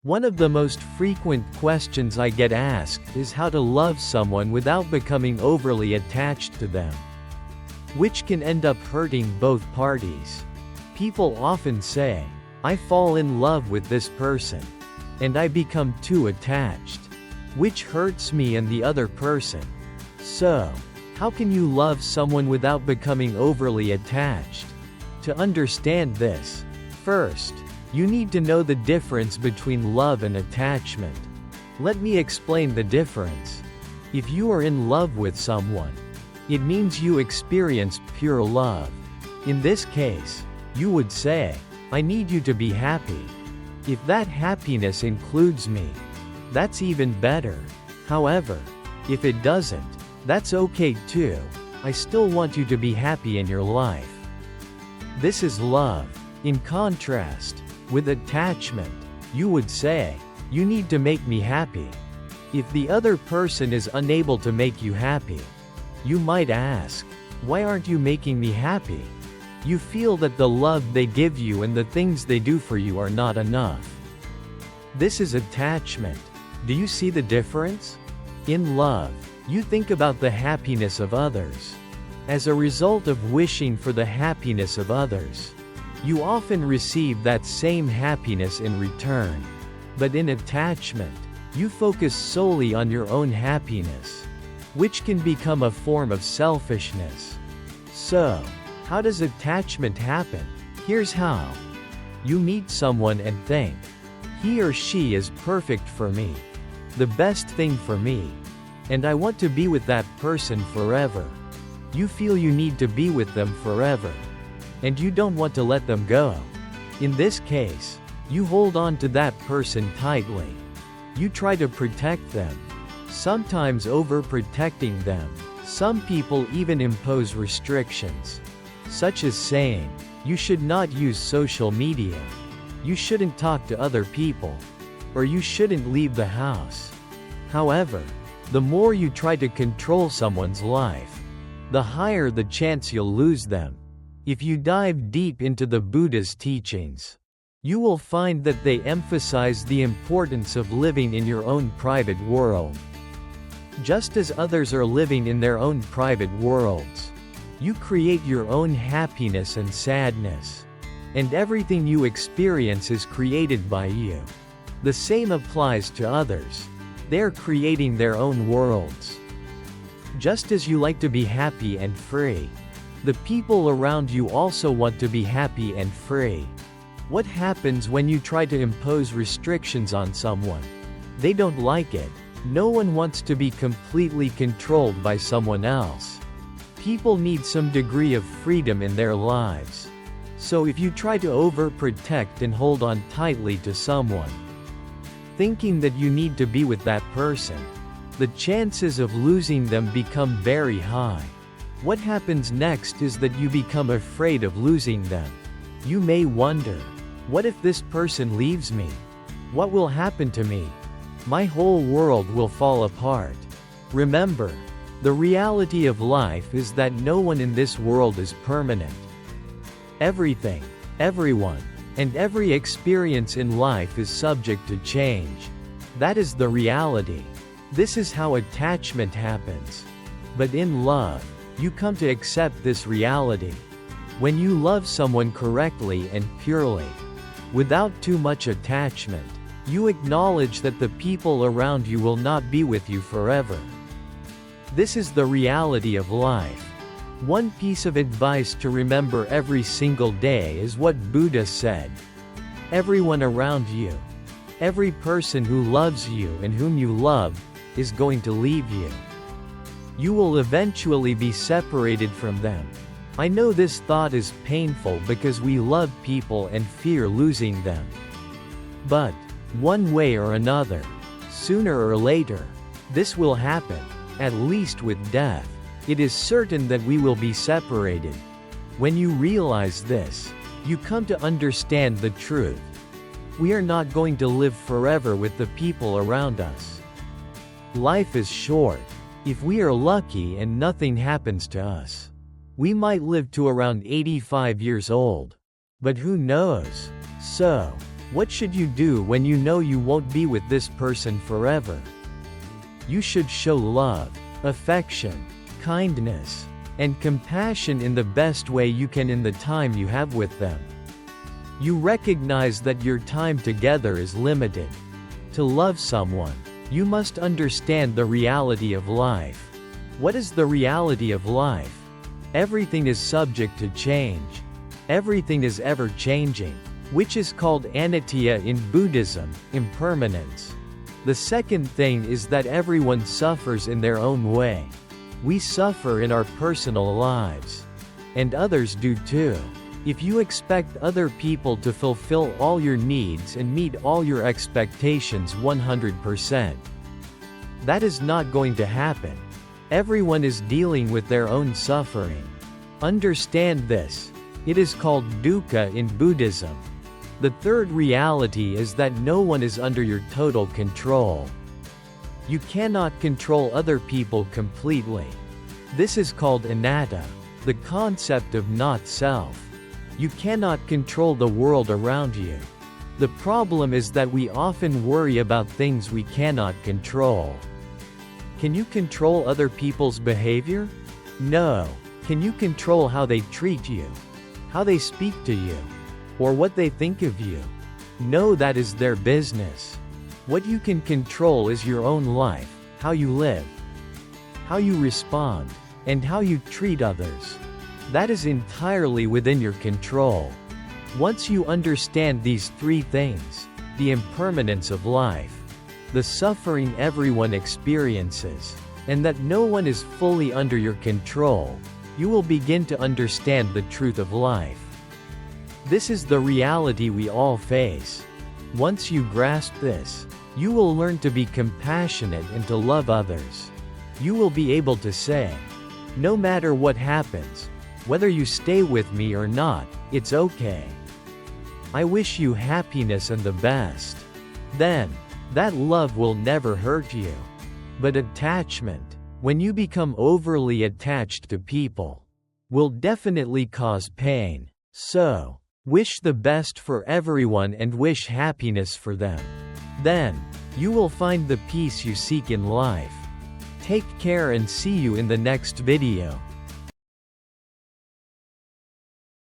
One of the most frequent questions I get asked is how to love someone without becoming overly attached to them, which can end up hurting both parties. People often say, "I fall in love with this person, and I become too attached," which hurts me and the other person. So, how can you love someone without becoming overly attached? To understand this, first, you need to know the difference between love and attachment. Let me explain the difference. If you are in love with someone, it means you experience pure love. In this case, you would say, "I need you to be happy." If that happiness includes me, that's even better. However, if it doesn't, that's okay too. I still want you to be happy in your life. This is love. In contrast, with attachment, you would say, "You need to make me happy." If the other person is unable to make you happy, you might ask, "Why aren't you making me happy?" You feel that the love they give you and the things they do for you are not enough. This is attachment. Do you see the difference? In love, you think about the happiness of others. As a result of wishing for the happiness of others, you often receive that same happiness in return. But in attachment, you focus solely on your own happiness, which can become a form of selfishness. So, how does attachment happen? Here's how. You meet someone and think, "He or she is perfect for me, the best thing for me, and I want to be with that person forever." You feel you need to be with them forever, and you don't want to let them go. In this case, you hold on to that person tightly. You try to protect them, sometimes overprotecting them. Some people even impose restrictions, such as saying, "You should not use social media," "You shouldn't talk to other people," or "You shouldn't leave the house." However, the more you try to control someone's life, the higher the chance you'll lose them. If you dive deep into the Buddha's teachings, you will find that they emphasize the importance of living in your own private world. Just as others are living in their own private worlds, you create your own happiness and sadness, and everything you experience is created by you. The same applies to others. They're creating their own worlds. Just as you like to be happy and free, the people around you also want to be happy and free. What happens when you try to impose restrictions on someone? They don't like it. No one wants to be completely controlled by someone else. People need some degree of freedom in their lives. So if you try to overprotect and hold on tightly to someone, thinking that you need to be with that person, the chances of losing them become very high. What happens next is that you become afraid of losing them. You may wonder, "What if this person leaves me? What will happen to me? My whole world will fall apart." Remember, the reality of life is that no one in this world is permanent. Everything, everyone, and every experience in life is subject to change. That is the reality. This is how attachment happens. But in love, you come to accept this reality. When you love someone correctly and purely, without too much attachment, you acknowledge that the people around you will not be with you forever. This is the reality of life. One piece of advice to remember every single day is what Buddha said. Everyone around you, every person who loves you and whom you love, is going to leave you. You will eventually be separated from them. I know this thought is painful because we love people and fear losing them. But, one way or another, sooner or later, this will happen, at least with death. It is certain that we will be separated. When you realize this, you come to understand the truth. We are not going to live forever with the people around us. Life is short. If we are lucky and nothing happens to us, we might live to around 85 years old. But who knows? So, What should you do when you know you won't be with this person forever? You should show love, affection, kindness, and compassion in the best way you can in the time you have with them. You recognize that your time together is limited. To love someone, you must understand the reality of life. What is the reality of life? Everything is subject to change. Everything is ever changing, which is called anitya in Buddhism, impermanence. The second thing is that everyone suffers in their own way. We suffer in our personal lives. And others do too. If you expect other people to fulfill all your needs and meet all your expectations 100%, that is not going to happen. Everyone is dealing with their own suffering. Understand this. It is called dukkha in Buddhism. The third reality is that no one is under your total control. You cannot control other people completely. This is called anatta, the concept of not self. You cannot control the world around you. The problem is that we often worry about things we cannot control. Can you control other people's behavior? No. Can you control how they treat you? How they speak to you? Or what they think of you? No, that is their business. What you can control is your own life, how you live, how you respond, and how you treat others. That is entirely within your control. Once you understand these three things, the impermanence of life, the suffering everyone experiences, and that no one is fully under your control, you will begin to understand the truth of life. This is the reality we all face. Once you grasp this, you will learn to be compassionate and to love others. You will be able to say, no matter what happens, whether you stay with me or not, it's okay. I wish you happiness and the best. Then, that love will never hurt you. But attachment, when you become overly attached to people, will definitely cause pain. So, wish the best for everyone and wish happiness for them. Then, you will find the peace you seek in life. Take care and see you in the next video.